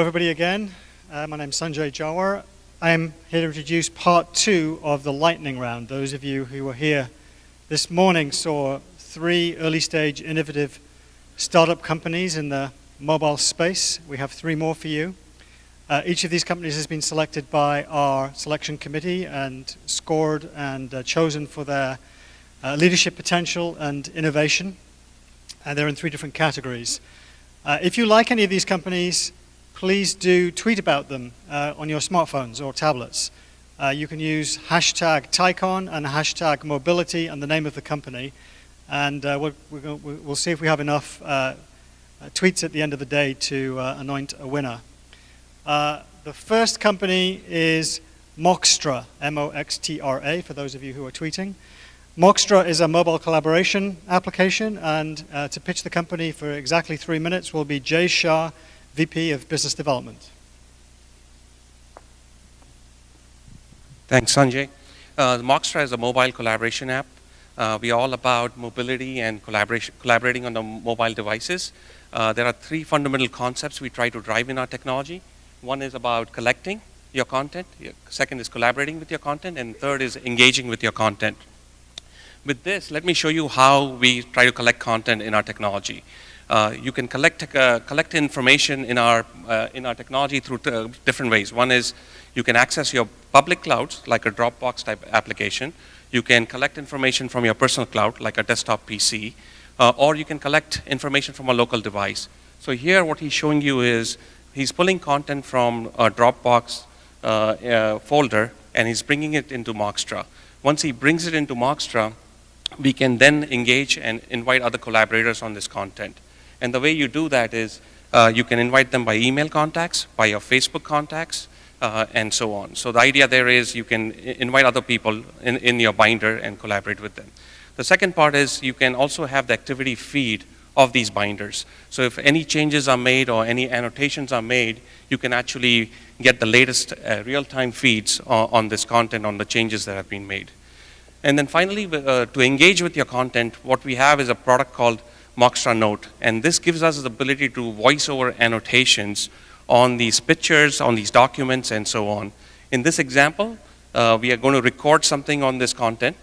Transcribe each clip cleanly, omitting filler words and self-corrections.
everybody again. My name's Sanjay Jawar. I'm here to introduce part 2 of the lightning round. Those of you who were here this morning saw 3 early-stage innovative startup companies in the mobile space. We have 3 more for you. Each of these companies has been selected by our selection committee and scored and chosen for their leadership potential and innovation. And they're in 3 different categories. If you like any of these companies, please do tweet about them on your smartphones or tablets. You can use hashtag TiEcon and hashtag mobility and the name of the company. And we'll see if we have enough tweets at the end of the day to anoint a winner. The first company is Moxtra, M-O-X-T-R-A, for those of you who are tweeting. Moxtra is a mobile collaboration application, and to pitch the company for exactly 3 minutes will be Jay Shah, VP of Business Development. Thanks, Sanjay. Moxtra is a mobile collaboration app. We're all about mobility and collaborating on the mobile devices. There are 3 fundamental concepts we try to drive in our technology. One is about collecting your content. Second is collaborating with your content. And third is engaging with your content. With this, let me show you how we try to collect content in our technology. You can collect information in our technology through different ways. One is you can access your public clouds, like a Dropbox type application. You can collect information from your personal cloud, like a desktop PC. Or you can collect information from a local device. So here what he's showing you is he's pulling content from a Dropbox folder, and he's bringing it into Moxtra. Once he brings it into Moxtra, we can then engage and invite other collaborators on this content. And the way you do that is you can invite them by email contacts, by your Facebook contacts, and so on. So the idea there is you can invite other people in your binder and collaborate with them. The second part is you can also have the activity feed of these binders. So if any changes are made or any annotations are made, you can actually get the latest real-time feeds on this content, on the changes that have been made. And then finally, to engage with your content, what we have is a product called Moxtra Note. And this gives us the ability to voice over annotations on these pictures, on these documents, and so on. In this example, we are going to record something on this content.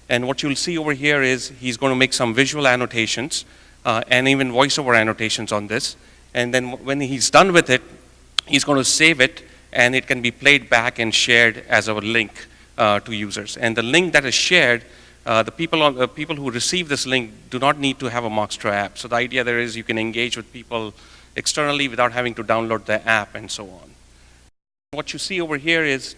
And what you'll see over here is he's going to make some visual annotations and even voiceover annotations on this. And then when he's done with it, he's going to save it, and it can be played back and shared as a link to users. And the link that is shared, the people who receive this link do not need to have a Moxtra app. So the idea there is you can engage with people externally without having to download the app and so on. What you see over here is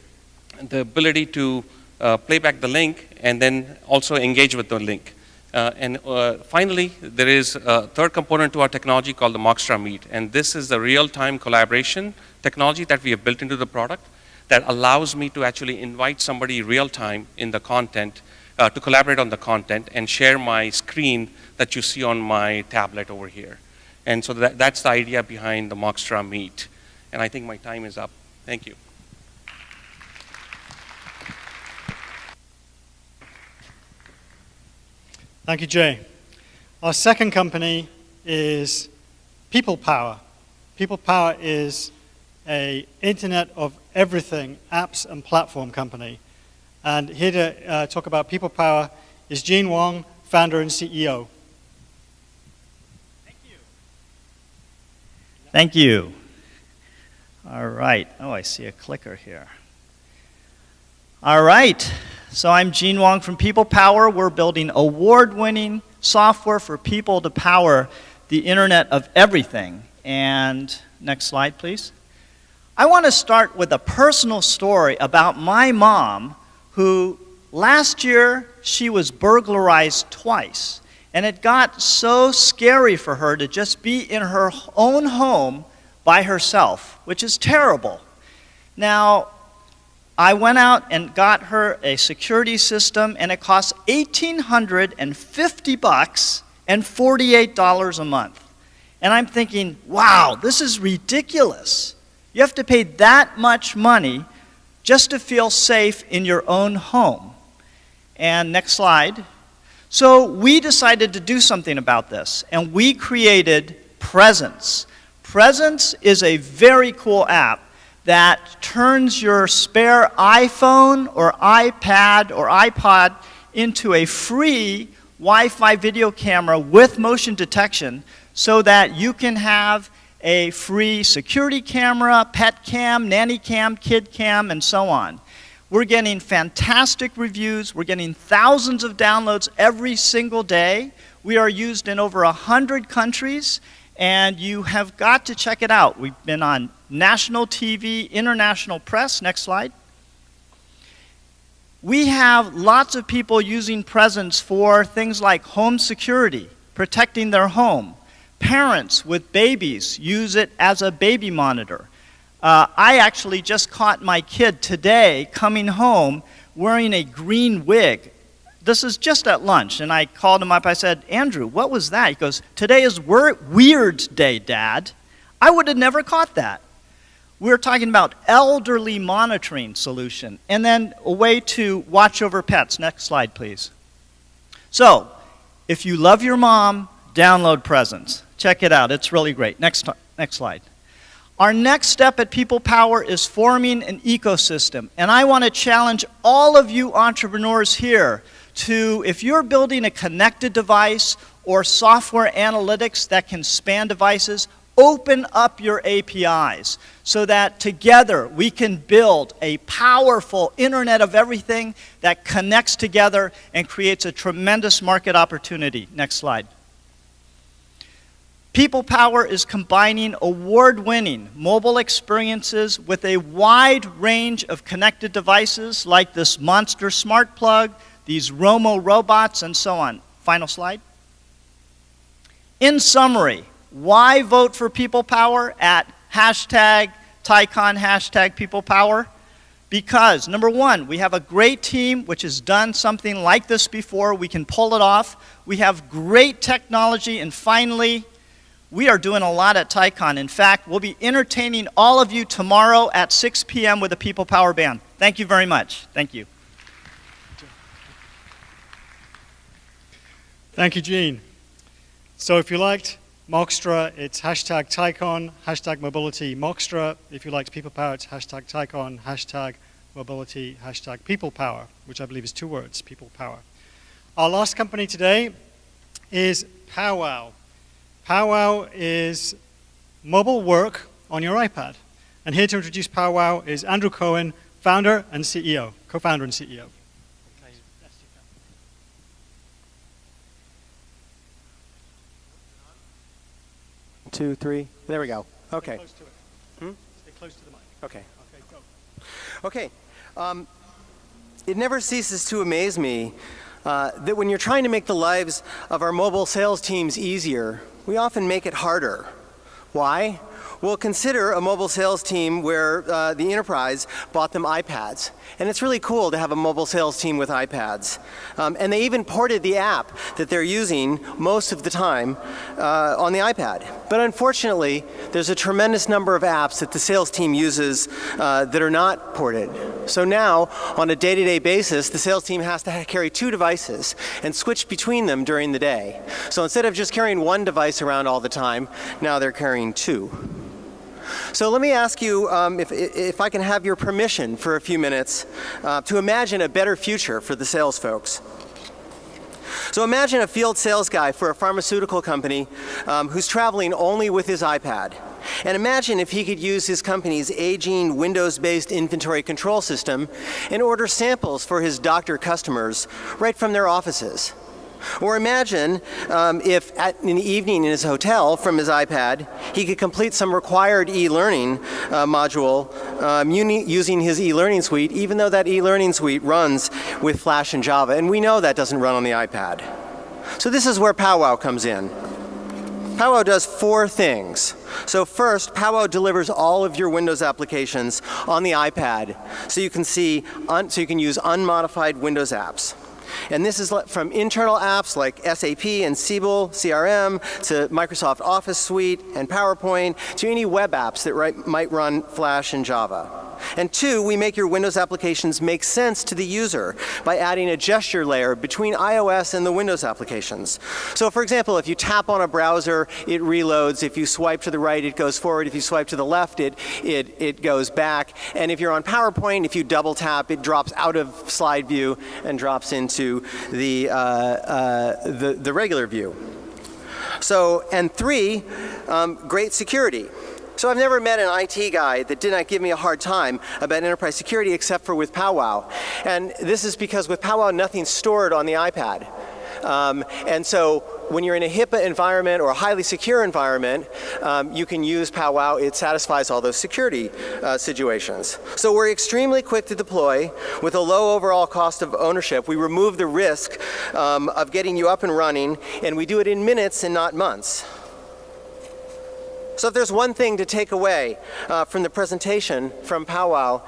the ability to play back the link and then also engage with the link. And finally, there is a third component to our technology called the Moxtra Meet. And this is the real-time collaboration technology that we have built into the product that allows me to actually invite somebody real-time in the content to collaborate on the content and share my screen that you see on my tablet over here. And so that's the idea behind the Moxtra Meet. And I think my time is up. Thank you. Thank you, Jay. Our second company is People Power. People Power is an Internet of Everything apps and platform company. And here to talk about People Power is Gene Wong, founder and CEO. Thank you. Thank you. All right. Oh, I see a clicker here. All right. So I'm Gene Wong from People Power. We're building award-winning software for people to power the Internet of Everything. And next slide, please. I want to start with a personal story about my mom, who last year she was burglarized twice. And it got so scary for her to just be in her own home by herself, which is terrible. Now, I went out and got her a security system, and it cost $1,850 and $48 a month. And I'm thinking, wow, this is ridiculous. You have to pay that much money just to feel safe in your own home. And next slide. So we decided to do something about this, and we created Presence. Presence is a very cool app that turns your spare iPhone or iPad or iPod into a free Wi-Fi video camera with motion detection so that you can have a free security camera, pet cam, nanny cam, kid cam, and so on. We're getting fantastic reviews. We're getting thousands of downloads every single day. We are used in over 100 countries, and you have got to check it out. We've been on national TV, international press. Next slide. We have lots of people using Presence for things like home security, protecting their home. Parents with babies use it as a baby monitor. I actually just caught my kid today coming home wearing a green wig. This is just at lunch, and I called him up. I said, Andrew, what was that? He goes, today is Weird Day, Dad. I would have never caught that. We're talking about elderly monitoring solution, and then a way to watch over pets. Next slide, please. So, if you love your mom, download Presence. Check it out. It's really great. Next slide. Our next step at People Power is forming an ecosystem, and I want to challenge all of you entrepreneurs here to, if you're building a connected device or software analytics that can span devices, open up your APIs so that together we can build a powerful Internet of Everything that connects together and creates a tremendous market opportunity. Next slide. People Power is combining award-winning mobile experiences with a wide range of connected devices like this Monster Smart Plug, these Romo robots, and so on. Final slide. In summary, why vote for People Power at #TiEcon, #People Power? Because, number one, we have a great team which has done something like this before. We can pull it off. We have great technology, and finally, we are doing a lot at TiEcon. In fact, we'll be entertaining all of you tomorrow at 6 p.m. with a People Power Band. Thank you very much. Thank you. Thank you, Gene. So if you liked Moxtra, it's #TiEcon, #mobility Moxtra. If you liked People Power, it's #TiEcon, #mobility, #People Power, which I believe is 2 words, People Power. Our last company today is Powwow. Powwow is mobile work on your iPad. And here to introduce Powwow is Andrew Cohen, founder and CEO, co-founder and CEO. 2, 3. There we go. Okay. Stay close to it. Stay close to the mic. Okay. Okay, go. Okay. It never ceases to amaze me that when you're trying to make the lives of our mobile sales teams easier, we often make it harder. Why? Well, consider a mobile sales team where the enterprise bought them iPads. And it's really cool to have a mobile sales team with iPads. And they even ported the app that they're using most of the time on the iPad. But unfortunately, there's a tremendous number of apps that the sales team uses that are not ported. So now, on a day-to-day basis, the sales team has to carry 2 devices and switch between them during the day. So instead of just carrying 1 device around all the time, now they're carrying 2. So let me ask you if I can have your permission for a few minutes to imagine a better future for the sales folks. So imagine a field sales guy for a pharmaceutical company who's traveling only with his iPad. And imagine if he could use his company's aging Windows-based inventory control system and order samples for his doctor customers right from their offices. Or imagine if in the evening in his hotel from his iPad, he could complete some required e-learning module using his e-learning suite, even though that e-learning suite runs with Flash and Java. And we know that doesn't run on the iPad. So this is where Powwow comes in. Powwow does 4 things. So first, Powwow delivers all of your Windows applications on the iPad, so you can use unmodified Windows apps. And this is from internal apps like SAP and Siebel, CRM, to Microsoft Office Suite and PowerPoint, to any web apps that might run Flash and Java. And 2, we make your Windows applications make sense to the user by adding a gesture layer between iOS and the Windows applications. So for example, if you tap on a browser, it reloads. If you swipe to the right, it goes forward. If you swipe to the left, it goes back. And if you're on PowerPoint, if you double tap, it drops out of slide view and drops into the regular view. So, and 3, great security. So I've never met an IT guy that did not give me a hard time about enterprise security except for with powwow. And this is because with powwow, nothing's stored on the iPad. And so when you're in a HIPAA environment or a highly secure environment, you can use powwow. It satisfies all those security situations. So we're extremely quick to deploy with a low overall cost of ownership. We remove the risk of getting you up and running, and we do it in minutes and not months. So if there's one thing to take away from the presentation from powwow,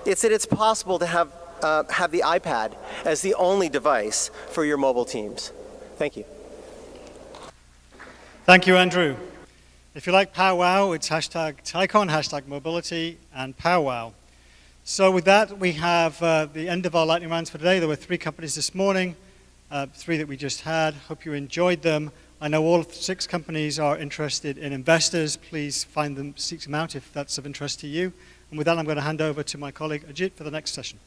it's that it's possible to have the iPad as the only device for your mobile teams. Thank you. Thank you, Andrew. If you like powwow, it's hashtag TiEcon, hashtag mobility, and powwow. So with that, we have the end of our lightning rounds for today. There were 3 companies this morning, 3 that we just had. Hope you enjoyed them. I know all 6 companies are interested in investors. Please find them, seek them out if that's of interest to you. And with that, I'm going to hand over to my colleague Ajit for the next session.